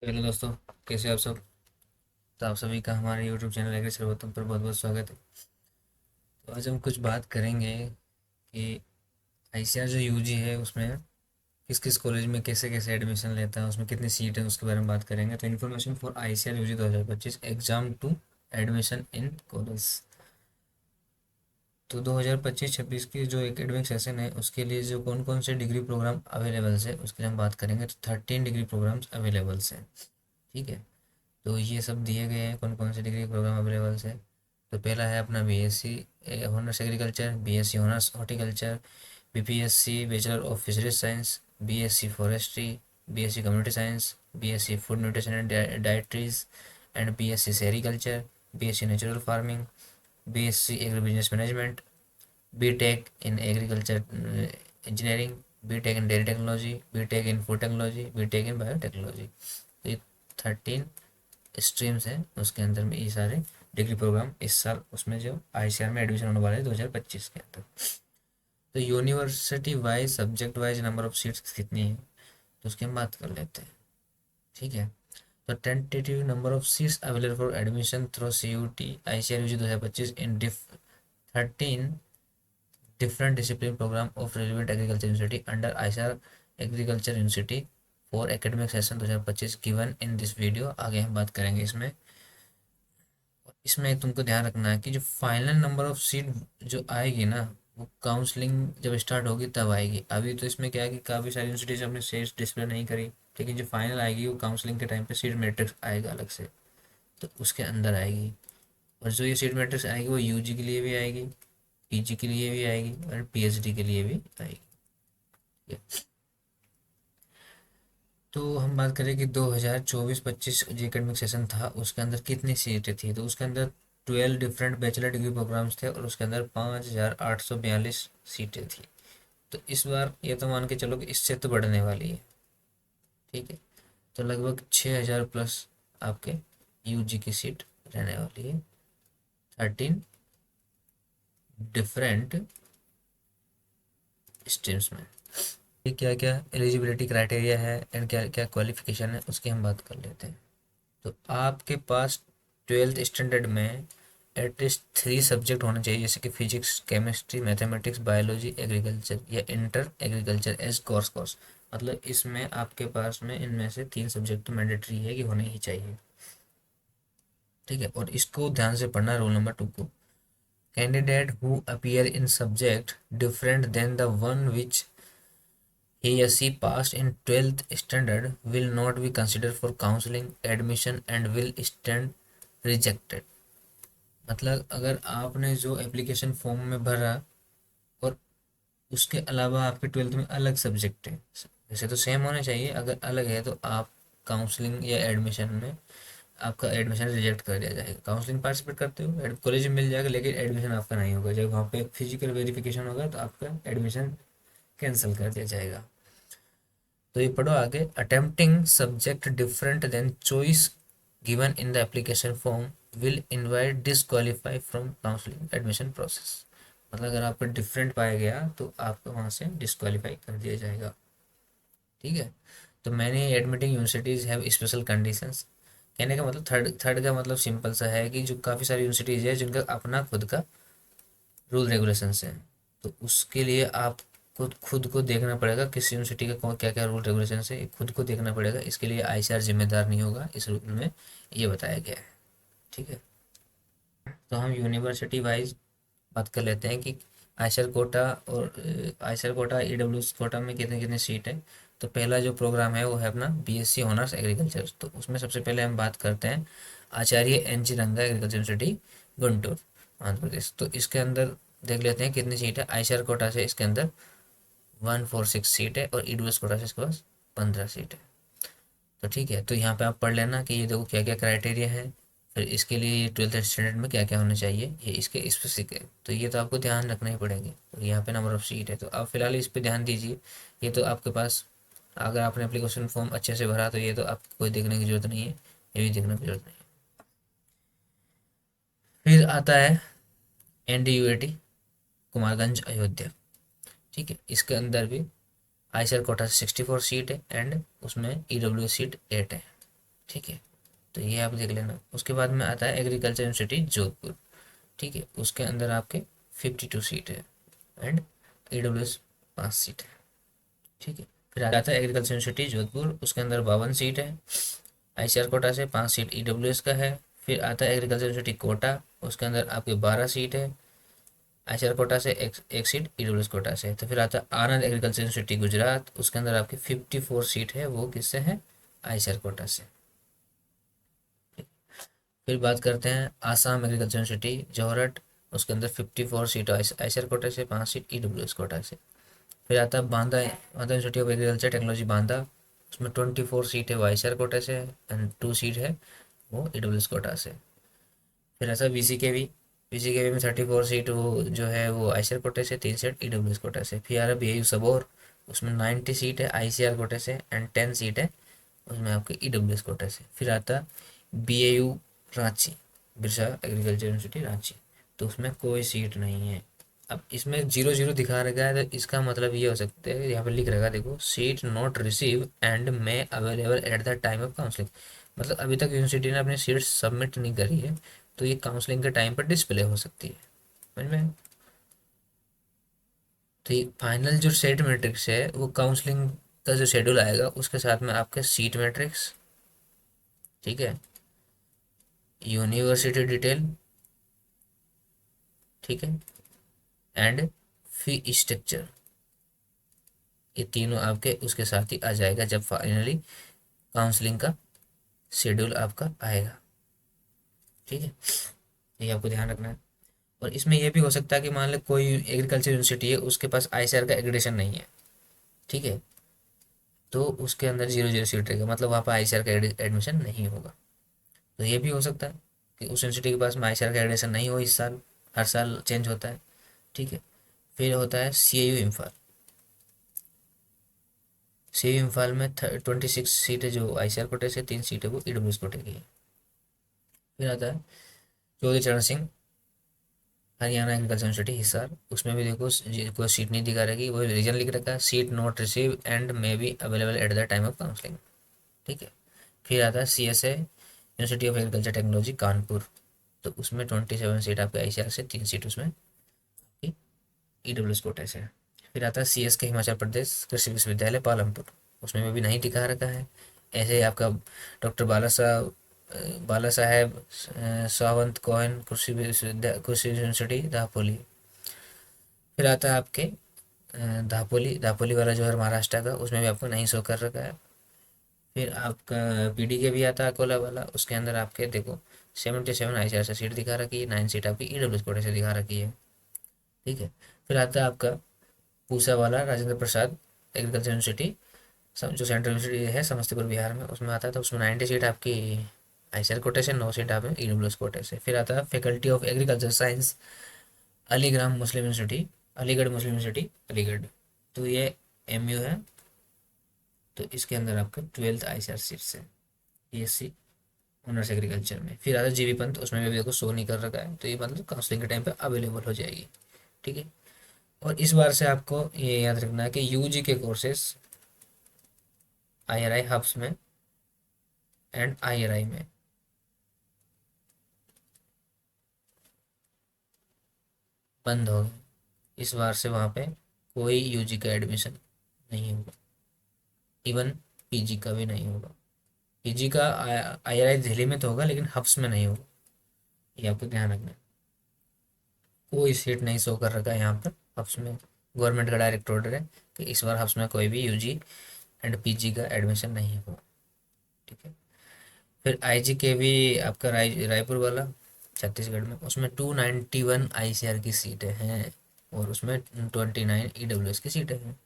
Hello दोस्तों, कैसे हो आप सब। तो आप सभी का हमारे यूट्यूब चैनल एग्री सर्वोत्तम पर बहुत बहुत स्वागत है। तो आज हम कुछ बात करेंगे कि आईसीआर जो यूजी है उसमें किस किस कॉलेज में कैसे कैसे एडमिशन लेता है, उसमें कितनी सीट है, उसके बारे में बात करेंगे। तो information for ICR UG 2025 exam to admission in college. तो 2025-26 की जो एकेडमिक सेशन है उसके लिए जो कौन कौन से डिग्री प्रोग्राम अवेलेबल्स है उसके लिए हम बात करेंगे। तो 13 डिग्री प्रोग्राम्स अवेलेबल्स हैं। ठीक है। तो ये सब दिए गए हैं कौन कौन से डिग्री प्रोग्राम अवेलेबल्स है। तो पहला है अपना BSc honours agriculture, BSc honours horticulture, BPSC bachelor of fisheries science, BSc forestry, BSc community science, BSc food nutrition and dietetics and BSc sericulture, BSc natural farming, BSc agri business management, BTech in agriculture engineering, BTech in dairy technology, BTech in food technology, BTech in biotechnology. तो ये 13 streams हैं, उसके अंदर में ये सारे degree programme इस साल उसमें जो आईसीआर में एडमिशन होने वाले हैं 2025 के अंदर। तो university wise subject wise number of seats कितनी है तो उसकी हम बात कर लेते हैं। ठीक है। तो tentative number of seats available for admission through CUT ICR UG 2025 in 13 different discipline program of relevant agriculture university under ISR agriculture university for academic session 2025 given in this video। आगे हम बात करेंगे इसमें। इसमें तुमको ध्यान रखना है कि जो फाइनल नंबर ऑफ सीट जो आएगी ना वो काउंसलिंग जब स्टार्ट होगी तब आएगी। अभी तो इसमें क्या है कि काफ़ी सारी यूनिवर्सिटीज अपने सीट्स डिस्प्ले नहीं करी, लेकिन जो फाइनल आएगी वो काउंसलिंग के टाइम पे सीट मैट्रिक्स आएगा अलग से, तो उसके अंदर आएगी। और जो ये सीट मैट्रिक्स आएगी वो यूजी के लिए भी आएगी, पीजी के लिए भी आएगी और पीएचडी के लिए भी आएगी। ठीक है। तो हम बात करें कि 2024-25 जो एकेडमिक सेशन था उसके अंदर कितनी सीटें थी। तो उसके अंदर 12 डिफरेंट बैचलर डिग्री प्रोग्राम्स थे और उसके अंदर 5,842 सीटें थी। तो इस बार ये तो मान के चलो कि इससे तो बढ़ने वाली है। ठीक है। तो लगभग 6,000 प्लस आपके यूजी की सीट रहने वाली है 13 डिफरेंट स्ट्रीम्स में। ये क्या क्या एलिजिबिलिटी क्राइटेरिया है एंड क्या क्या क्वालिफिकेशन है उसकी हम बात कर लेते हैं। तो आपके पास 12th स्टैंडर्ड में एटलीस्ट 3 सब्जेक्ट होने चाहिए, जैसे कि physics, chemistry, mathematics, biology, agriculture या इंटर एग्रीकल्चर एज कोर्स। मतलब इसमें आपके पास में इनमें से 3 सब्जेक्ट मैंडेटरी है कि होने ही चाहिए। ठीक है। और इसको ध्यान से पढ़ना रोल नंबर 2 को। Candidate who appear in subject different than the one which he or she passed in 12th standard will not be considered for counseling admission and will stand rejected। मतलब अगर आपने जो एप्लीकेशन फॉर्म में भरा और उसके अलावा आपके 12th में अलग सब्जेक्ट है, वैसे तो सेम होने चाहिए, अगर अलग है तो आप काउंसलिंग या एडमिशन में आपका एडमिशन रिजेक्ट कर दिया जाएगा। काउंसलिंग पार्टिसिपेट करते हो कॉलेज में मिल जाएगा, लेकिन एडमिशन आपका नहीं होगा। जब वहाँ पे फिजिकल वेरिफिकेशन होगा तो आपका एडमिशन कैंसिल कर दिया जाएगा। तो ये पढ़ो आगे। Attempting subject different than choice given in the application form will invite disqualify from counselling admission process. मतलब अगर आपका डिफरेंट पाया गया तो आपको वहाँ से डिसक्वालीफाई कर दिया जाएगा। ठीक है। तो मैंने admitting universities have special conditions. कहने का मतलब थर्ड थर्ड का मतलब सिंपल सा है कि जो काफ़ी सारी यूनिवर्सिटीज़ है जिनका अपना खुद का रूल रेगुलेशंस हैं। तो उसके लिए आप खुद को देखना पड़ेगा किस यूनिवर्सिटी का कौन क्या क्या रूल रेगुलेशन है, ये खुद को देखना पड़ेगा। इसके लिए आईसीआर जिम्मेदार नहीं होगा, इस रूल में ये बताया गया है। ठीक है। तो हम यूनिवर्सिटी वाइज बात कर लेते हैं कि आईसीआर कोटा और आईसीआर कोटा ईडब्ल्यू कोटा में कितने कितने सीट है। तो पहला जो प्रोग्राम है वो है अपना बीएससी ऑनर्स एग्रीकल्चर। तो उसमें सबसे पहले हम बात करते हैं आचार्य एन जी रंगा एग्रीकल्चर यूनिवर्सिटी गुंटूर आंध्र प्रदेश। तो इसके अंदर देख लेते हैं कितनी सीट है। आईसीआर कोटा से इसके अंदर 146 सीट है और ईडब्ल्यूएस कोटा से इसके पास 15 सीट है। तो ठीक है। तो यहाँ पे आप पढ़ लेना कि ये देखो क्या क्या क्राइटेरिया है, फिर इसके लिए ये 12th स्टैंडर्ड में क्या क्या होना चाहिए, ये इसके स्पेसिफिक है। तो ये तो आपको ध्यान रखना ही पड़ेंगे। और यहाँ पे नंबर ऑफ सीट है तो आप फिलहाल इस पे ध्यान दीजिए। ये तो आपके पास अगर आपने एप्लीकेशन फॉर्म अच्छे से भरा तो ये तो आपको कोई देखने की जरूरत नहीं है, ये भी देखने की जरूरत नहीं है। फिर आता है एनडीयूएटी कुमारगंज अयोध्या। ठीक है। इसके अंदर भी आईसीआर कोटा से 64 सीट है एंड उसमें ईडब्ल्यू सीट 8 है। ठीक है, तो ये आप देख लेना। उसके बाद में आता है एग्रीकल्चर यूनिवर्सिटी जोधपुर। ठीक है, उसके अंदर आपके 52 सीट है एंड EWS 5 सीट है। ठीक है, फिर आ जाता है एग्रीकल्चर यूनिवर्सिटी जोधपुर, उसके अंदर 52 सीट है ICR कोटा से, 5 सीट EWS का है। फिर आता है एग्रीकल्चर यूनिवर्सिटी कोटा, उसके अंदर आपके 12 सीट है ICR कोटा से, एक सीट EWS कोटा से। तो फिर आता है आनंद एग्रीकल्चर यूनिवर्सिटी गुजरात, उसके अंदर आपकी 54 सीट है, वो किससे है ICR कोटा से। फिर बात करते हैं आसाम एग्रीकल्चर यूनिवर्सिटी जोरहट, उसके अंदर 54 सीट ICR कोटा से, 5 सीट EWS कोटा से। फिर आता है Banda university of agriculture technology Banda, उसमें 24 सीट है वो ICR कोटा से एंड 2 सीट है वो EWS कोटा से। फिर ऐसा BCKV में 34 सीट वो जो है वो ICR कोटे से, 3 सीट EWS कोटा से। फिर आ रहा है BAU सबौर, उसमें 90 सीट है ICR कोटे से एंड 10 सीट है उसमें आपके EWS कोटे से। फिर आता BAU Ranchi, Birsa agriculture university Ranchi, तो उसमें कोई सीट नहीं है। अब इसमें 0 0 दिखा रखा है, तो इसका मतलब ये हो सकता है, यहाँ पर लिख रखा है देखो, seat not receive and may available at the time of counselling. मतलब अभी तक यूनिवर्सिटी ने अपनी सीट सबमिट नहीं करी है, तो ये काउंसलिंग के टाइम पर डिस्प्ले हो सकती है। समझ में? तो ये फाइनल जो सेट मैट्रिक्स है वो काउंसलिंग का जो शेड्यूल आएगा उसके साथ में आपके सीट मैट्रिक्स, ठीक है, यूनिवर्सिटी डिटेल, ठीक है, एंड फी स्ट्रक्चर, ये तीनों आपके उसके साथ ही आ जाएगा जब फाइनली काउंसलिंग का शेड्यूल आपका आएगा। ठीक है, ये आपको ध्यान रखना है। और इसमें यह भी हो सकता है कि मान लो कोई एग्रीकल्चर यूनिवर्सिटी है, उसके पास ICR का एग्रीडेशन नहीं है, ठीक है, तो उसके अंदर 0 0 सीट रहेगा, मतलब वहाँ पर ICR का एडमिशन नहीं होगा। तो ये भी हो सकता है कि उस यूनिवर्सिटी के पास में ICR का एडमिशन नहीं हो इस साल, हर साल चेंज होता है। ठीक है, फिर होता है CAU इम्फाल। CAU इम्फाल में 26 सीट है जो ICR कोटे से, 3 सीट है वो EWS कोटे की है। फिर आता है चौधरी चरण सिंह हरियाणा एग्रीकल्चर यूनिवर्सिटी हिसार, उसमें भी देखो कोई सीट नहीं दिखा रखी, वो रीजन लिख रखा है, seat not receive and may be available at the time of counselling. ठीक है, फिर आता है CSA university of agriculture technology Kanpur, तो उसमें 27 सीट आपके ICR से, 3 सीट उसमें EWS कोटे से। फिर आता है CSK हिमाचल प्रदेश कृषि विश्वविद्यालय पालमपुर, उसमें भी नहीं दिखा रखा है। ऐसे ही आपका डॉक्टर बाला साहेब सावंत कोहन कृषि यूनिवर्सिटी दापोली। फिर आता है आपके दापोली, दापोली वाला जो है महाराष्ट्र का, उसमें भी आपको नहीं शो कर रखा है। फिर आपका PDK भी आता है अकोला वाला, उसके अंदर आपके देखो 77 ICR से सीट दिखा रखी है, 9 सीट आपकी EWS कोटे से दिखा रखी है। ठीक है, फिर आता है आपका पूसा वाला राजेंद्र प्रसाद एग्रीकल्चर यूनिवर्सिटी, जो सेंट्रल यूनिवर्सिटी है समस्तीपुर बिहार में, उसमें आता है, तो उसमें 90 सीट आपकी ICR कोटे से, 9 सीट आपकी EWS कोटे से। फिर आता है faculty of agriculture science Aligarh Muslim university, Aligarh Muslim university Aligarh, तो ये MU है, तो इसके अंदर आपका 12th ICR सीट्स है BSc ऑनर्स एग्रीकल्चर में। फिर आता है GV पंत, उसमें भी देखो शो नहीं कर रखा है, तो ये मतलब काउंसलिंग के टाइम पे अवेलेबल हो जाएगी। ठीक है, और इस बार से आपको ये याद रखना है कि UG के कोर्सेस IRI हब्स में एंड IRI में बंद हो गए। इस बार से वहाँ पे कोई UG का एडमिशन नहीं होगा, इवन PG का भी नहीं होगा। PG का IRI दिल्ली में तो होगा लेकिन हब्स में नहीं होगा, ये आपको ध्यान रखना है। कोई सीट नहीं शो कर रखा है यहाँ पर हब्स में, गवर्नमेंट का डायरेक्ट ऑर्डर है कि इस बार हब्स में कोई भी UG एंड PG का एडमिशन नहीं होगा। ठीक है, फिर IG के भी आपका रायपुर वाला छत्तीसगढ़ में, उसमें 291 ICR की सीटें हैं और उसमें 29 EWS की सीटें हैं।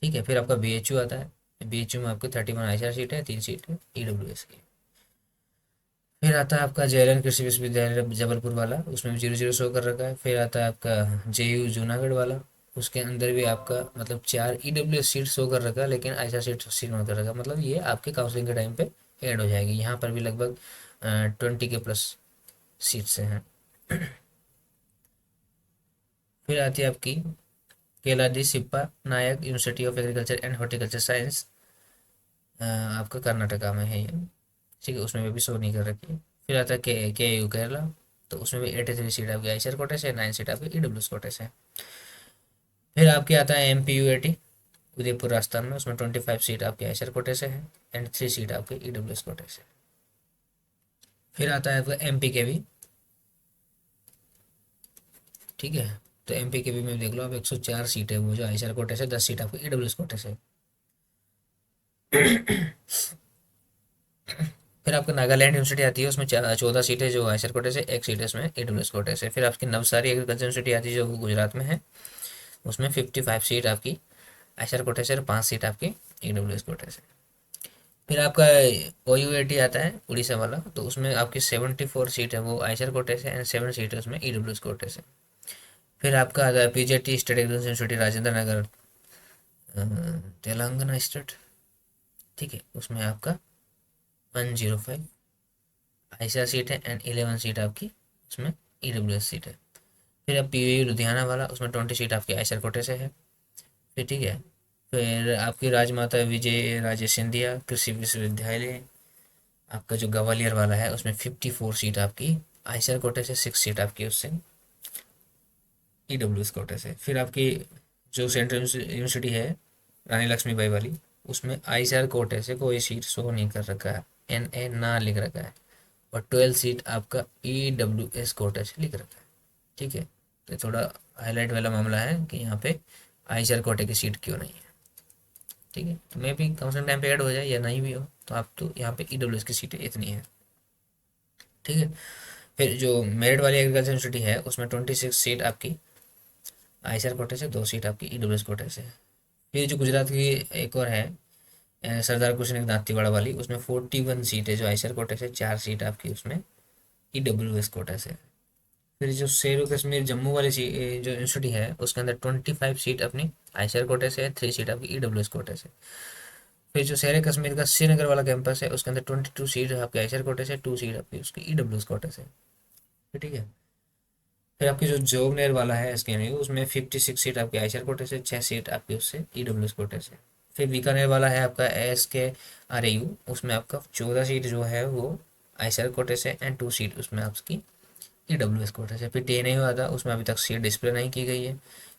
ठीक है, फिर आपका BHU आता है, BHU में आपको 31 ICR सीट है, 3 सीट है EWS की। फिर आता है आपका JLN कृषि विश्वविद्यालय जबलपुर वाला, उसमें भी 0 0 शो कर रखा है। फिर आता है आपका JU जूनागढ़ वाला, उसके अंदर भी आपका मतलब 4 EWS सीट शो कर रखा है लेकिन ICR सीट नहीं कर रखा, मतलब ये आपके काउंसलिंग के टाइम पे ऐड हो जाएगी। यहाँ पर भी लगभग 20 के प्लस सीट्स हैं। फिर आती है आपकी Keladi Sippa Nayak university of agriculture and horticulture science, आपका कर्नाटका में है ये। ठीक है, उसमें भी शो नहीं कर रखी है। फिर आता है के यू केरला, तो उसमें भी 83 सीट आपकी आईसीआर कोटे से, 9 सीट आपकी ईडब्ल्यूएस कोटे से। फिर आपके आता है एमपीयूएटी उदयपुर राजस्थान में, उसमें 25 सीट आपके आईसीआर कोटे से है एंड 3 सीट आपके ईडब्ल्यूएस कोटे से। फिर आता है आपका एमपी के भी, ठीक है। तो एमपी के भी में देख लो आप, 104 सीट है वो जो आईसीआर कोटे से, 10 सीट आपके ईडब्ल्यूएस कोटे से। फिर आपका नागालैंड यूनिवर्सिटी आती है, उसमें 14 सीटें जो आईसीआर कोटे से, एक सीट है उसमें ईडब्ल्यूएस कोटे से। फिर आपकी नवसारी एग्रीकल्चर यूनिवर्सिटी आती है जो गुजरात में है, उसमें 55 सीट आपकी आईसीआर कोटे से और 5 सीट आपकी ईडब्ल्यूएस कोटे से। फिर आपका ओयूएटी आता है उड़ीसा वाला, तो उसमें आपकी 74 सीट है वो आईसीआर कोटे से एंड 7 सीट है उसमें ईडब्ल्यूएस कोटे से। फिर आपका आता है पीजेटी state agriculture university Rajendra Nagar, Telangana state, ठीक है। उसमें आपका 105 आईसीआर सीट है एंड 11 सीट आपकी उसमें ईडब्ल्यूएस सीट है। फिर अब पीयू लुधियाना वाला, उसमें 20 सीट आपकी आईसीआर कोटे से है, फिर ठीक है। फिर आपकी राजमाता विजय राजे सिंधिया कृषि विश्वविद्यालय आपका जो ग्वालियर वाला है, उसमें 54 सीट आपकी आईसीआर कोटे से, 6 सीट आपकी उससे ईडब्ल्यूएस कोटे से। फिर आपकी जो सेंट्रल यूनिवर्सिटी है रानी लक्ष्मीबाई वाली, उसमें आईसीआर कोटे से कोई सीट शो नहीं कर रखा है, NA ना लिख रखा है, और 12 सीट आपका ईडब्ल्यूएस कोटे से लिख रखा है, ठीक है। तो थोड़ा हाईलाइट वाला मामला है कि यहाँ पे आईसीआर कोटे की सीट क्यों नहीं है, ठीक है। तो मे भी काउंसिलिंग टाइम पे ऐड हो जाए या नहीं भी हो, तो आप तो यहाँ पे ईडब्ल्यूएस की सीटें इतनी है, ठीक है। फिर जो मेरिट वाली एग्रीकल्चर यूनिवर्सिटी है, उसमें 26 सीट आपकी आईसीआर कोटे से, 2 सीट आपकी ईडब्ल्यूएस कोटे से। फिर जो गुजरात की एक और है सरदार कुशनेक दांतीवाड़ा वाली, उसमें 41 सीट है जो आईसीआर कोटे से, 4 सीट आपकी उसमें ईडब्ल्यूएस कोटे से। फिर जो शेर कश्मीर जम्मू वाली जो यूनिवर्सिटी है, उसके अंदर 25 सीट अपनी आईसीआर कोटे से है, 3 सीट आपकी ईडब्ल्यूएस कोटे से। फिर जो शेर कश्मीर का श्रीनगर वाला कैंपस है, उसके अंदर 22 सीट है आपके आईसीआर कोटे से, 2 सीट आपकी उसकी ईडब्ल्यूएस कोटे से, ठीक है। फिर आपकी जो जोगनेर वाला है SKNU, उसमें 56 सीट आपकी आईसीआर कोटे से, 6 सीट आपकी उससे ईडब्ल्यूएस कोटे से। फिर बीकानेर वाला है आपका ASKRAU, उसमें आपका 14 सीट जो है वो आईसीआर कोटे से एंड 2 सीट उसमें आपकी ईडब्ल्यूएस कोटे से। फिर TNU आता, उसमें अभी तक सीट डिस्प्ले नहीं की गई है।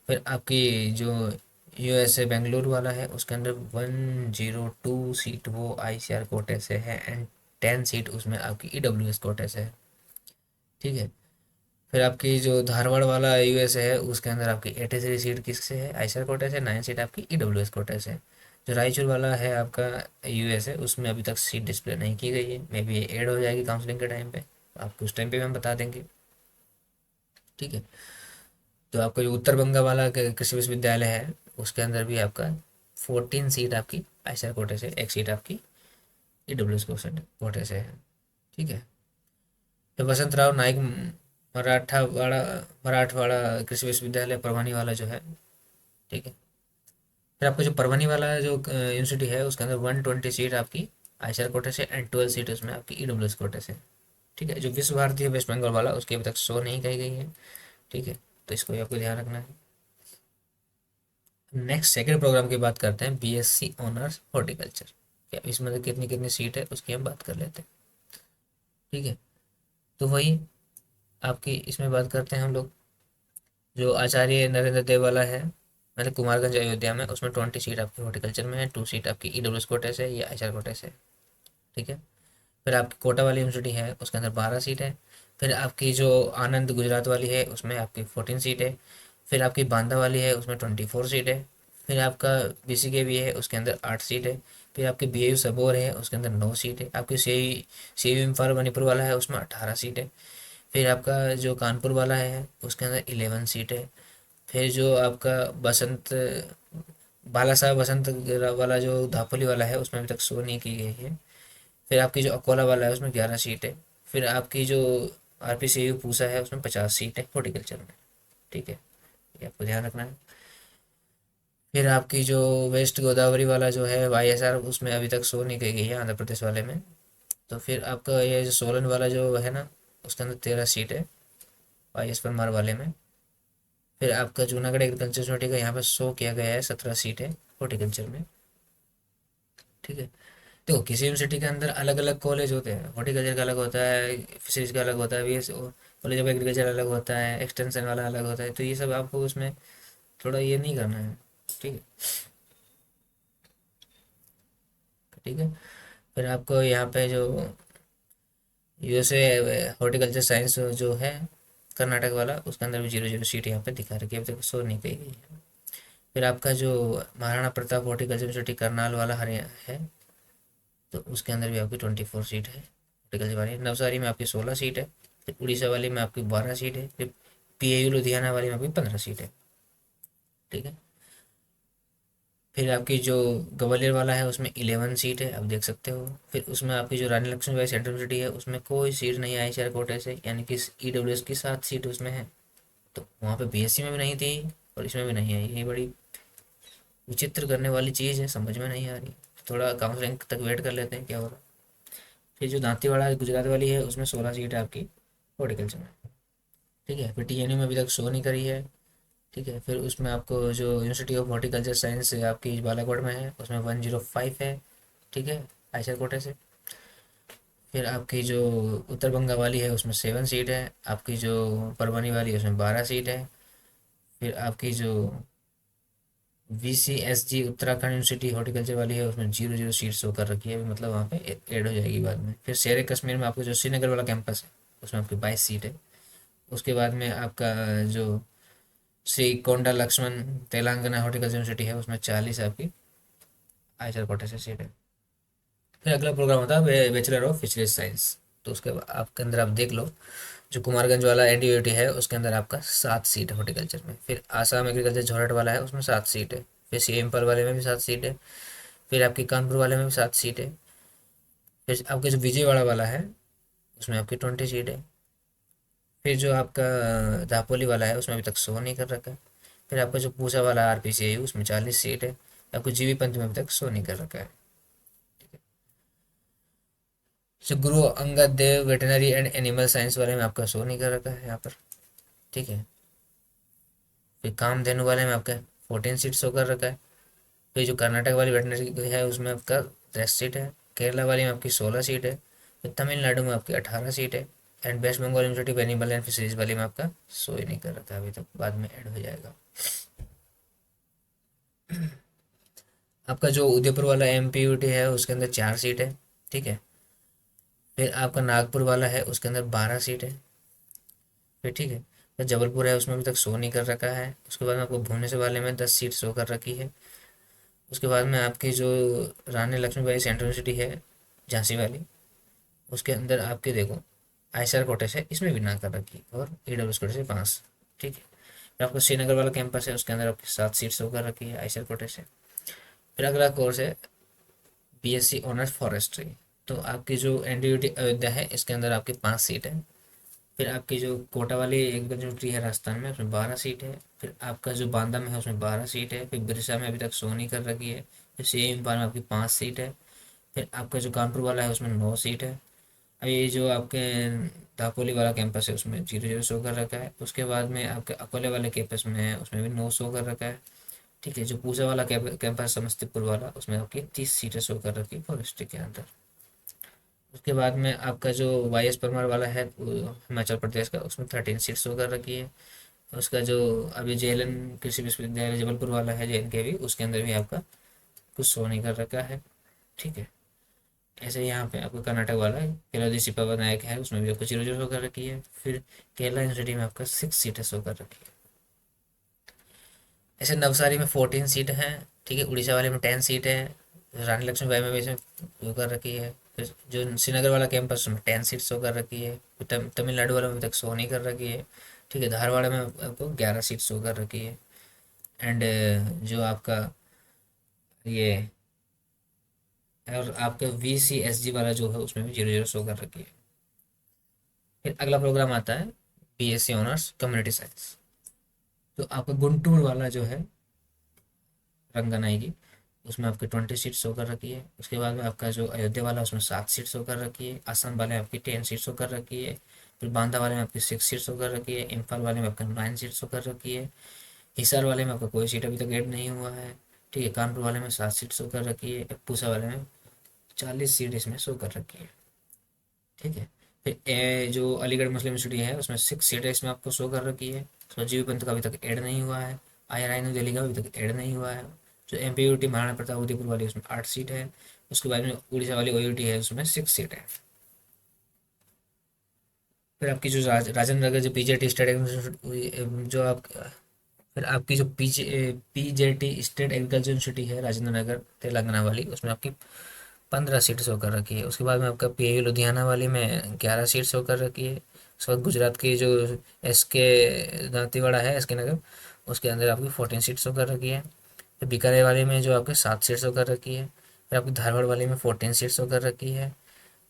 फिर आपकी जो USA बेंगलुरु वाला है, उसके अंदर 102 सीट वो आईसीआर कोटे से है एंड 10 सीट उसमें आपकी ईडब्ल्यूएस कोटे से है, ठीक है। फिर आपकी जो धारवाड़ वाला USA है, उसके अंदर आपकी 83 सीट किससे है, आईसीआर कोटे से, 9 सीट आपकी ईडब्ल्यूएस कोटे से। जो रायचूर वाला है आपका USA, उसमें अभी तक सीट डिस्प्ले नहीं की गई है, मे बी ऐड हो जाएगी काउंसलिंग के टाइम पे, आपको उस टाइम पे भी हम बता देंगे, ठीक है। तो आपका जो उत्तर बंगा वाला कृषि विश्वविद्यालय है, उसके अंदर भी आपका 14 सीट आपकी आईसीआर कोटे से, 1 सीट आपकी ईडब्ल्यूएस कोटे से है, ठीक है। फिर वसंतराव नाइक मराठवाड़ा मराठवाड़ा कृषि विश्वविद्यालय परभनी वाला जो है, ठीक है। फिर आपका जो परभनी वाला जो यूनिवर्सिटी है, उसके अंदर 120 सीट आपकी आईसीआर कोटे से एंड 12 सीट उसमें आपकी ईडब्ल्यूएस कोटे से, ठीक है। जो विश्व भारती है वेस्ट बंगाल वाला, उसकी अभी तक शो नहीं कही गई है, ठीक है। तो इसको भी आपको ध्यान रखना है। नेक्स्ट सेकंड प्रोग्राम की बात करते हैं, BSc ऑनर्स हॉर्टिकल्चर, क्या इसमें कितनी कितनी सीट है उसकी हम बात कर लेते हैं, ठीक है। तो वही आपकी इसमें बात करते हैं हम लोग, जो आचार्य नरेंद्र देव वाला है, मतलब कुमारगंज अयोध्या में, उसमें 20 सीट आपकी हॉर्टिकल्चर में है, 2 सीट आपकी ईडब्ल्यूएस कोटे से या आईसीआर कोटे से, ठीक है। फिर आपकी कोटा वाली यूनिवर्सिटी है, उसके अंदर 12 सीट है। फिर आपकी जो आनंद गुजरात वाली है, उसमें आपकी 14 सीट है। फिर आपकी बांदा वाली है, उसमें 24 सीट है। फिर आपका BCKV है, उसके अंदर 8 सीट है। फिर आपकी BAU सबोर है, उसके अंदर 9 सीट है। आपकी CU इम्फाल मणिपुर वाला है, उसमें 18 सीट है। फिर आपका जो कानपुर वाला है, उसके अंदर 11 सीट है। फिर जो आपका बसंत बाला साहब बसंत वाला जो दापोली वाला है, उसमें अभी तक शो नहीं की गई है। फिर आपकी जो अकोला वाला है, उसमें 11 सीट है। फिर आपकी जो RPCU पूसा है, उसमें 50 सीट है हॉर्टिकल्चर में, ठीक है। ये आपको ध्यान रखना है। फिर आपकी जो वेस्ट गोदावरी वाला जो है YSR, उसमें अभी तक शो नहीं की गई है, आंध्र प्रदेश वाले में। तो फिर आपका ये जो सोलन वाला जो है ना, उसके अंदर 13 सीट है YS परमार वाले में। फिर आपका जूनागढ़ एग्रीकल्चर यूनिवर्सिटी का यहाँ पर शो किया गया है, 17 सीट है हॉर्टिकल्चर में, ठीक है। देखो किसी यूनिवर्सिटी के अंदर अलग अलग कॉलेज होते हैं, हॉर्टिकल्चर का अलग होता है, फिशरीज का अलग होता है, B S college of agriculture अलग होता है, एक्सटेंशन वाला अलग होता है, तो ये सब आपको उसमें थोड़ा ये नहीं करना है। ठीक है। ठीक है। फिर आपको यहाँ पे जो यूएसए हॉर्टिकल्चर साइंस जो है कर्नाटक वाला, उसके अंदर भी 0 0 सीट यहाँ पे दिखा रखी है, अभी तक शो नहीं कही गई है। फिर आपका जो महाराणा प्रताप हॉर्टिकल्चर यूनिवर्सिटी करनाल वाला हरियाणा है, तो उसके अंदर भी आपकी 24 सीट है हॉर्टिकल्चर वाली। नवसारी में आपकी 16 सीट है। फिर उड़ीसा वाली में आपकी 12 सीट है। फिर पीएयू लुधियाना वाली में आपकी 15 सीट है। ठीक है। फिर आपकी जो ग्वालियर वाला है उसमें 11 सीट है, आप देख सकते हो। फिर उसमें आपकी जो रानी लक्ष्मीबाई सेंट्रल यूनिवर्सिटी है उसमें कोई सीट नहीं आई शेयर कोटे से, यानी कि ईडब्ल्यूएस की 7 सीट उसमें है। तो वहाँ पे बीएससी में भी नहीं थी और इसमें भी नहीं आई, ये बड़ी विचित्र करने वाली चीज़ है, समझ में नहीं आ रही। थोड़ा काउंसलिंग तक वेट कर लेते हैं क्या हो रहा है। फिर जो दांतीवाड़ा गुजरात वाली है उसमें 16 सीट है आपकी हॉर्टिकल्चर में। ठीक है। फिर टीएनयू में अभी तक शो नहीं करी है। ठीक है। फिर उसमें आपको जो यूनिवर्सिटी ऑफ हॉर्टिकल्चर साइंस आपकी बालाकोट में है उसमें 105 है। ठीक है, आयशर कोटे से। फिर आपकी जो उत्तर बंगा वाली है उसमें 7 सीट है। आपकी जो परभनी वाली है उसमें 12 सीट है। फिर आपकी जो VCSG उत्तराखंड यूनिवर्सिटी हॉर्टिकल्चर वाली है उसमें 0 0 सीट शो कर रखी है अभी, मतलब वहाँ पे ऐड हो जाएगी बाद में। फिर शेर कश्मीर में आपको जो श्रीनगर वाला कैंपस है उसमें आपकी 22 सीट है। उसके बाद में आपका जो श्री कोंडा लक्ष्मण तेलंगाना हॉर्टिकल्चर यूनिवर्सिटी है उसमें 40 आपकी आयचर कोटे से सीट है। फिर अगला प्रोग्राम होता है बैचलर ऑफ फिशरीज साइंस। तो उसके आपके अंदर आप देख लो, जो कुमारगंज वाला एनटीयूटी है उसके अंदर आपका 7 सीट है हॉर्टिकल्चर में। फिर आसाम एग्रीकल्चर जोरहट वाला है उसमें 7 सीट है। फिर सी एम्पल वाले में भी 7 सीट है। फिर आपकी कानपुर वाले में भी 7 सीट है। फिर आपके जो विजयवाड़ा वाला है उसमें आपकी 20 सीट है। फिर जो आपका दापोली वाला है उसमें अभी तक शो नहीं कर रखा है। फिर आपका जो पूसा वाला आरपीसी है उसमें 40 सीट है। आपको जीवी पंत में अभी तक शो नहीं कर रखा है। जो Guru Angad Dev veterinary and animal science वाले में आपका शो नहीं कर रखा है यहाँ पर। ठीक है। फिर कामधेनु वाले में आपका 14 सीट शो कर रखा है। फिर जो कर्नाटक वाली वेटनरी है उसमें आपका 10 सीट है। केरला वाली में आपकी 16 सीट है। फिर तमिलनाडु में आपकी 18 सीट है। And West Bengal university of animal and fisheries वाली में आपका शो ही नहीं कर रखा है अभी तक, बाद में ऐड हो जाएगा। आपका जो उदयपुर वाला एमपीयूटी है उसके अंदर 4 सीट है। ठीक है। फिर आपका नागपुर वाला है उसके अंदर 12 सीट है। फिर ठीक है। फिर जबलपुर है उसमें अभी तक शो नहीं कर रखा है। उसके बाद में आपको भुवनेश्वर वाले में 10 सीट शो कर रखी है। उसके बाद में आपकी जो रानी लक्ष्मीबाई सेंट्रल यूनिवर्सिटी है झांसी वाली, उसके अंदर आपके देखो आयसर कोटे से इसमें भी ना कर रखी और ईडब्ल्यूएस कोटे से 5। ठीक है। फिर आपको श्रीनगर वाला कैंपस है उसके अंदर आपकी 7 सीट शो कर रखी है आयसर कोटे से। फिर अगला कोर्स है बीएससी ऑनर्स फॉरेस्ट्री। तो आपकी जो एनडीयूटी अयोध्या है इसके अंदर आपकी 5 सीट है। फिर आपकी जो कोटा वाली यूनिवर्सिटी है राजस्थान में उसमें 12 सीट है। फिर आपका जो बांदा में है उसमें 12 सीट है। फिर बिरसा में अभी तक शो नहीं कर रखी है। फिर सेम इम्फाल में आपकी 5 सीट है। फिर आपका जो कानपुर वाला है उसमें 9 सीट है। अब ये जो आपके दापोली वाला कैंपस है उसमें 0 0 शो कर रखा है। उसके बाद में आपके अकोले वाले कैंपस में है उसमें भी 9 शो कर रखा है। ठीक है। जो पूसा वाला कैंपस समस्तीपुर वाला उसमें आपकी 30 सीटें शो कर रखी है फॉरेस्ट्री के अंदर। उसके बाद में आपका जो YS परमार वाला है वो हिमाचल प्रदेश का, उसमें 13 सीट शो कर रखी है। उसका जो अभी JLN कृषि विश्वविद्यालय जबलपुर वाला है JNK भी, उसके अंदर भी आपका कुछ शो नहीं कर रखा है। ठीक है। ऐसे यहाँ पे आपका कर्नाटक वाला है केलोदी सिपावा नायक है उसमें भी आपको 0 0 शो कर रखी है। फिर केरला यूनिवर्सिटी में आपका 6 सीटें शो कर रखी है। ऐसे नवसारी में 14 सीट हैं। ठीक है। उड़ीसा वाले में 10 सीट है। रानी लक्ष्मीबाई में भी इसमें वो कर रखी है। फिर जो श्रीनगर वाला कैंपस में 10 सीट शो कर रखी है। फिर तमिलनाडु वाले में अभी तक शो नहीं कर रखी है। ठीक है। धारवाड़ में आपको 11 सीट शो कर रखी है। एंड जो आपका ये और आपका VCSG वाला जो है उसमें भी 0 0 शो कर रखी है। फिर अगला प्रोग्राम आता है BSc ऑनर्स कम्युनिटी साइंस। तो आपका गुंटूर वाला जो है रंगनाई की, उसमें आपकी 20 सीट शो कर रखी है। उसके बाद में आपका जो अयोध्या वाला है उसमें 7 सीट शो कर रखी है। असम वाले में आपकी 10 सीट शो कर रखी है। फिर बांदा वाले में आपकी 6 सीट शो कर रखी है। इम्फाल वाले में आपका 9 सीट शो कर रखी है। हिसार वाले में आपका कोई सीट अभी तक ऐड नहीं हुआ है। ठीक है। कानपुर वाले में 7 सीट शो कर रखी है। पूसा वाले में 40 सीट इसमें शो कर रखी है। ठीक है। फिर जो अलीगढ़ मुस्लिम यूनिवर्सिटी है उसमें 6 सीटें इसमें आपको शो कर रखी है। उसमें जीबी पंत का अभी तक ऐड नहीं हुआ है। IRI न्यू दिल्ली का अभी तक ऐड नहीं हुआ है। जो MPUT महाराणा प्रताप उदयपुर वाली उसमें 8 सीट है। उसके बाद में उड़ीसा वाली OUT है उसमें 6 सीट है। फिर आपकी जो राजेंद्र नगर जो PJT स्टेट जो आप फिर आपकी जो PJT स्टेट एग्रीकल्चर यूनिवर्सिटी है राजेंद्र नगर तेलंगाना वाली उसमें आपकी 15 सीट शो कर रखी है। उसके बाद में आपका PIU लुधियाना वाली में 11 सीट शो कर रखी है। उसके बाद गुजरात की जो SK दांतीवाड़ा है SK नगर उसके अंदर आपकी 14 सीट शो कर रखी है। फिर बीकानेर वाली में जो आपके 7 सीट शो कर रखी है। फिर आपकी धारवाड़ वाली में 14 सीट शो कर रखी है।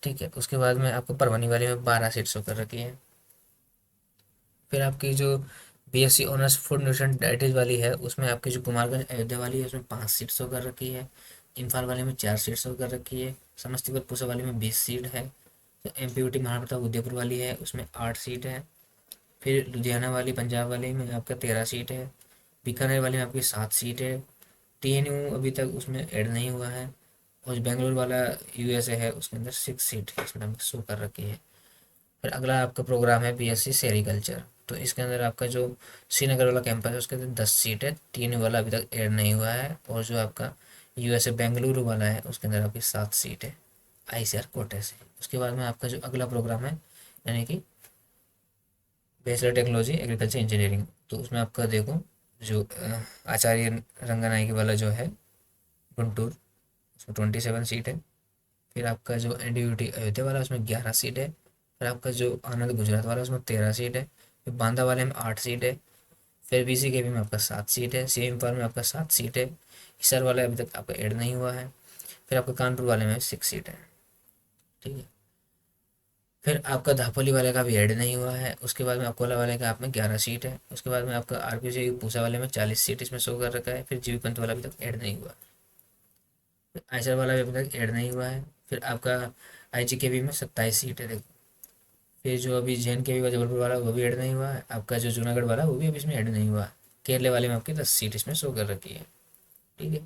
ठीक है। उसके बाद में आपको परभनी वाली में 12 सीट शो कर रखी है। फिर आपकी जो BSc ऑनर्स फूड न्यूट्रिशन डाइटेज वाली है उसमें आपकी जो कुमारगंज अयोध्या वाली है उसमें 5 सीट शो कर रखी है। इम्फाल वाले में 4 सीट शो कर रखी है। समस्तीपुर पूसा वाली में 20 सीट है। तो MPUT महाराणा प्रताप उदयपुर वाली है उसमें 8 सीट है। फिर लुधियाना वाली पंजाब वाली में आपका 13 सीट है। बीकानेर वाली में आपकी 7 सीट है। TNU अभी तक उसमें ऐड नहीं हुआ है। और जो बेंगलोर वाला USA है उसके अंदर 6 सीट इसमें शो कर रखी है। फिर अगला आपका प्रोग्राम है BSc सेरिकल्चर। तो इसके अंदर आपका जो श्रीनगर वाला कैंपस है उसके अंदर 10 सीट है। TNU वाला अभी तक ऐड नहीं हुआ है। और जो आपका USA बेंगलुरु वाला है उसके अंदर आपकी 7 सीट है ICAR कोटे से। उसके बाद में आपका जो अगला प्रोग्राम है यानी कि बैचलर टेक्नोलॉजी एग्रीकल्चर इंजीनियरिंग तो उसमें आपका देखो जो आचार्य रंगनायकी वाला जो है गुंटूर उसमें 27 सीट है। फिर आपका जो NDUT अयोध्या वाला उसमें 11 सीट है। फिर आपका जो आनंद गुजरात वाला उसमें 13 सीट है। फिर बांदा वाले में 8 सीट है। फिर BCKB में आपका 7 सीट है। CM इंफॉर्म में आपका 7 सीट है। हिसार वाला अभी तक आपका ऐड नहीं हुआ है। फिर आपका कानपुर वाले में 6 सीट है। ठीक है। फिर आपका धापोली वाले का भी ऐड नहीं हुआ है। उसके बाद में अकोला वाले का आप में 11 सीट है। उसके बाद में आपका RPC पूसा वाले में 40 सीट इसमें शो कर रखा है। फिर जीबी पंत वाला अभी तक ऐड नहीं हुआ। आयसर वाला भी अभी तक ऐड नहीं हुआ है। फिर आपका IGKB में 27 सीट है देखो। फिर जो अभी JNKB का जबलपुर वाला वो भी ऐड नहीं हुआ है। आपका जो जूनागढ़ वाला वो भी अभी इसमें ऐड नहीं हुआ। केरले वाले में आपकी 10 सीट इसमें शो कर रखी है। ठीक है।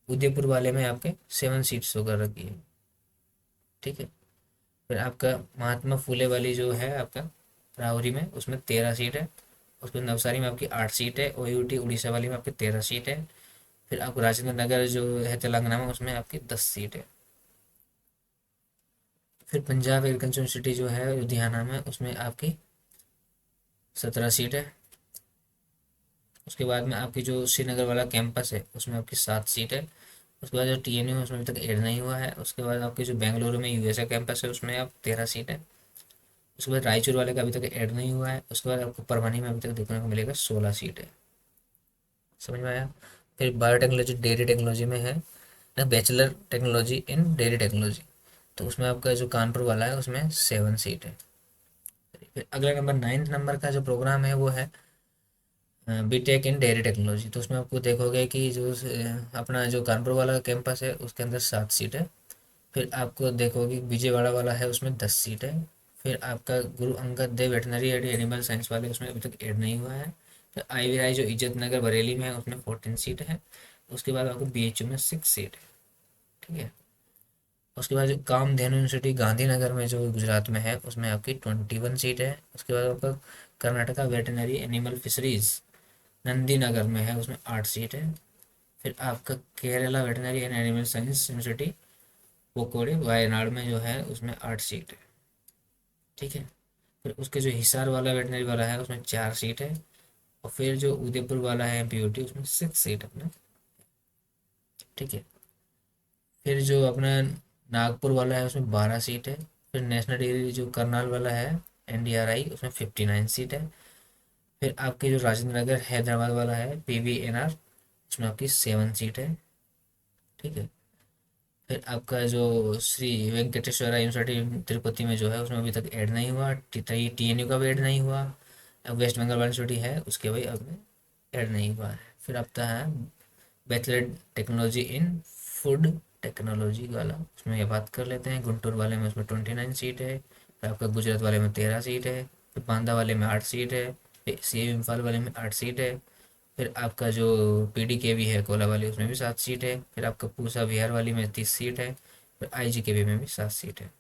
उदयपुर वाले में आपके 7 सीट शो कर रखी है। ठीक है। फिर आपका महात्मा फूले वाली जो है आपका राहुरी में उसमें 13 सीट है। उसके नवसारी में आपकी 8 सीट है। OUT उड़ीसा वाली में आपकी 13 सीट है। फिर आपको राजेंद्र नगर जो है तेलंगाना में उसमें आपकी 10 सीट है। फिर पंजाब एग्रीकल्चर यूनिवर्सिटी जो है लुधियाना में उसमें आपकी 17 सीट है। उसके बाद में आपकी जो श्रीनगर वाला कैंपस है उसमें आपकी 7 सीट है। उसके बाद जो TNU है उसमें अभी तक ऐड नहीं हुआ है। उसके बाद आपकी जो बेंगलुरु में USA कैंपस है उसमें आप 13 सीट है। उसके बाद रायचूर वाले का अभी तक ऐड नहीं हुआ है। उसके बाद आपको परभनी में अभी तक देखने को मिलेगा 16 सीट है। समझ में आया। फिर बायोटेक्नोलॉजी डेयरी टेक्नोलॉजी में है ना bachelor technology in dairy technology. तो उसमें आपका जो कानपुर वाला है उसमें 7 सीट है। फिर अगला नंबर 9th नंबर का जो प्रोग्राम है वो है BTech इन डेयरी टेक्नोलॉजी। तो उसमें आपको देखोगे कि जो अपना जो कानपुर वाला कैंपस है उसके अंदर 7 सीट है। फिर आपको देखोगे विजयवाड़ा वाला है उसमें 10 सीट है। फिर आपका Guru Angad Dev veterinary and animal science वाले उसमें अभी तक ऐड नहीं हुआ है। फिर IVI जो इज्जत नगर बरेली में है उसमें 14 सीट है। उसके बाद आपको BHU में 6 सीट है। ठीक है। उसके बाद जो कामधेनु यूनिवर्सिटी गांधीनगर में जो गुजरात में है उसमें आपकी 21 सीट है। उसके बाद आपका Karnataka veterinary animal fisheries Nandi Nagar में है उसमें 8 सीट है। फिर आपका Kerala veterinary and animal science university Kokode Wayanad में जो है उसमें 8 सीट है। ठीक है। फिर उसके जो हिसार वाला वेटनरी वाला है उसमें 4 सीट है। और फिर जो उदयपुर वाला है MPUT उसमें 6 सीट अपना। ठीक है। फिर जो अपना नागपुर वाला है उसमें 12 सीट है। फिर नेशनल डिग्री जो करनाल वाला है NDRI उसमें 59 सीट है। फिर आपके जो राजेंद्र नगर हैदराबाद वाला है PVNR उसमें आपकी 7 सीट है। ठीक है। फिर आपका जो श्री वेंकटेश्वरा यूनिवर्सिटी तिरुपति में जो है उसमें अभी तक ऐड नहीं हुआ। TNU का भी ऐड नहीं हुआ। अब वेस्ट बंगाल यूनिवर्सिटी है उसके भाई अब ऐड नहीं हुआ है। फिर आपका है bachelor technology in food technology वाला उसमें ये बात कर लेते हैं। गुंटूर वाले में उसमें 29 सीट है। फिर आपका गुजरात वाले में 13 सीट है। फिर बांदा वाले में 8 सीट है। फिर CM इम्फाल वाले में 8 सीट है। फिर आपका जो PDKV है कोला वाली उसमें भी 7 सीट है। फिर आपका पूसा बिहार वाली में 30 सीट है। फिर IGKB में भी 7 सीट है।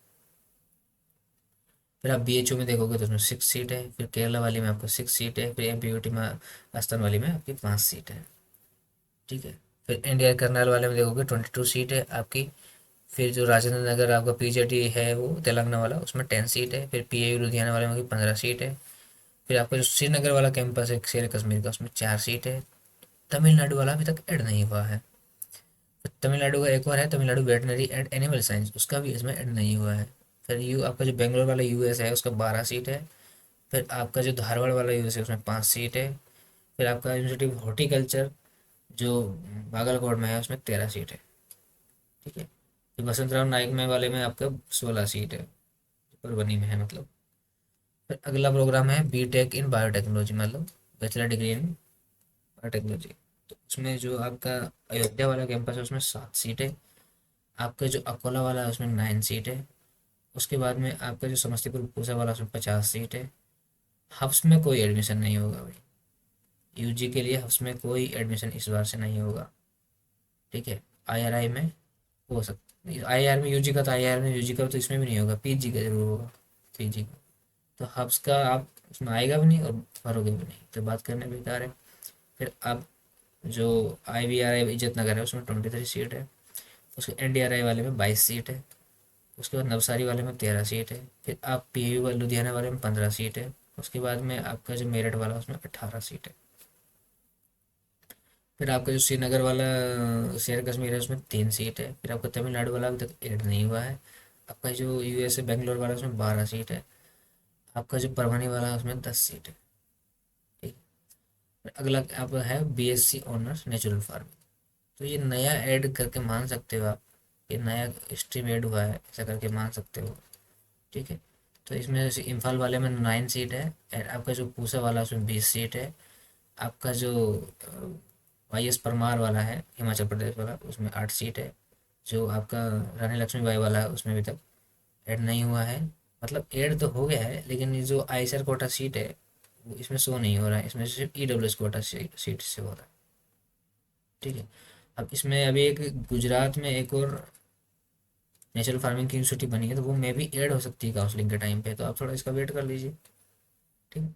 फिर आप BHU में देखोगे तो उसमें 6 सीट है। फिर केरला वाली में आपको 6 सीट है। फिर MPUT में राजस्थान वाली में आपकी 5 सीट है। ठीक है। फिर इंडिया करनाल वाले में देखोगे 22 सीट है आपकी। फिर जो राजेंद्र नगर आपका PJT है वो तेलंगाना वाला, उसमें 10 सीट है। फिर PAU लुधियाना वाले में 15 सीट है। फिर आपका जो श्रीनगर वाला कैंपस है शेर कश्मीर का, उसमें 4 सीट है। तमिलनाडु वाला अभी तक ऐड नहीं हुआ है। फिर तमिलनाडु का एक और है, Tamil Nadu veterinary and animal science, उसका भी इसमें ऐड नहीं हुआ है। फिर आपका जो बेंगलोर वाला US है उसका 12 सीट है। फिर आपका जो धारवाड़ वाला US है उसमें 5 सीट है। फिर आपका यूनिवर्सिटी ऑफ हॉर्टिकल्चर जो बागलकोट में है उसमें 13 सीट है। ठीक है। फिर वसंत राव नाइक में वाले में आपका 16 सीट है, परभनी में है मतलब। फिर अगला प्रोग्राम है BTech इन बायोटेक्नोलॉजी, मतलब बैचलर डिग्री इन बायोटेक्नोलॉजी। तो उसमें जो आपका अयोध्या वाला कैंपस है उसमें 7 सीट है। आपका जो अकोला वाला है उसमें 9 सीट है। उसके बाद में आपका जो समस्तीपुर पूसा वाला उसमें 50 सीट है। हफ्स में कोई एडमिशन नहीं होगा भाई, UG के लिए हफ्स में कोई एडमिशन इस बार से नहीं होगा। ठीक है। IRI में हो सकता, IIR में UG का, तो IIR में UG का तो इसमें भी नहीं होगा, PG का जरूर होगा, PG का। तो हब्स का आप उसमें आएगा भी नहीं और भरोगे भी नहीं, तो बात करने बेकार है। फिर आप जो IVRI इज्जत नगर है उसमें 23 सीट है। उसके NDRI वाले में 22 सीट है। उसके बाद नवसारी वाले में 13 सीट है। फिर आप PAU वाले लुधियाना वाले में 15 सीट है। उसके बाद में आपका जो मेरठ वाला उसमें 18 सीट है। फिर आपका जो श्रीनगर वाला शेर कश्मीर है उसमें 3 सीट है। फिर आपका तमिलनाडु वाला अभी तक ऐड नहीं हुआ है। आपका जो US है बेंगलोर वाला उसमें 12 सीट है। आपका जो परभनी वाला है उसमें 10 सीट है। ठीक है। अगला आप है BSc ऑनर्स नेचुरल फार्मिंग। तो ये नया ऐड करके मान सकते हो आप, ये नया स्ट्रीम ऐड हुआ है ऐसा करके मान सकते हो। ठीक है। तो इसमें जैसे इम्फाल वाले में 9 सीट है। और आपका जो पूसा वाला उसमें 20 सीट है। आपका जो YS परमार वाला है हिमाचल प्रदेश वाला उसमें 8 सीट है। जो आपका रानी लक्ष्मीबाई वाला है उसमें अभी तक ऐड नहीं हुआ है, मतलब ऐड तो हो गया है लेकिन ये जो ISR कोटा सीट है वो इसमें शो नहीं हो रहा है, इसमें सिर्फ EWS कोटा सीट से हो रहा है। ठीक है। अब इसमें अभी एक गुजरात में एक और नेचुरल फार्मिंग की यूनिवर्सिटी बनी है, तो वो मे भी ऐड हो सकती है काउंसलिंग के टाइम पे, तो आप थोड़ा इसका वेट कर लीजिए। ठीक है।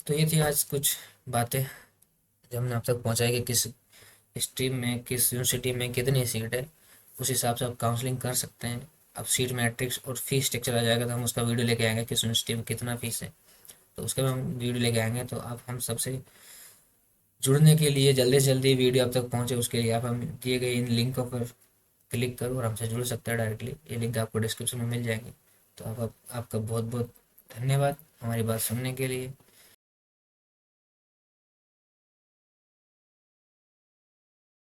तो ये थी आज कुछ बातें जो हमने आप तक पहुँचाई कि किस स्ट्रीम में किस यूनिवर्सिटी में कितनी सीट है, उस हिसाब से आप काउंसलिंग कर सकते हैं। अब सीट मैट्रिक्स और फीस स्ट्रक्चर आ जाएगा तो हम उसका वीडियो लेके आएंगे किस यूनिवर्सिटी में कितना फीस है, तो उसका भी हम वीडियो लेके आएंगे। तो आप हम सबसे जुड़ने के लिए जल्दी से जल्दी वीडियो आप तक पहुँचे उसके लिए आप हम दिए गए इन लिंकों पर क्लिक करो और हमसे जुड़ सकते हैं डायरेक्टली। ये लिंक आपको डिस्क्रिप्शन में मिल जाएंगे। तो आपका बहुत बहुत धन्यवाद हमारी बात सुनने के लिए।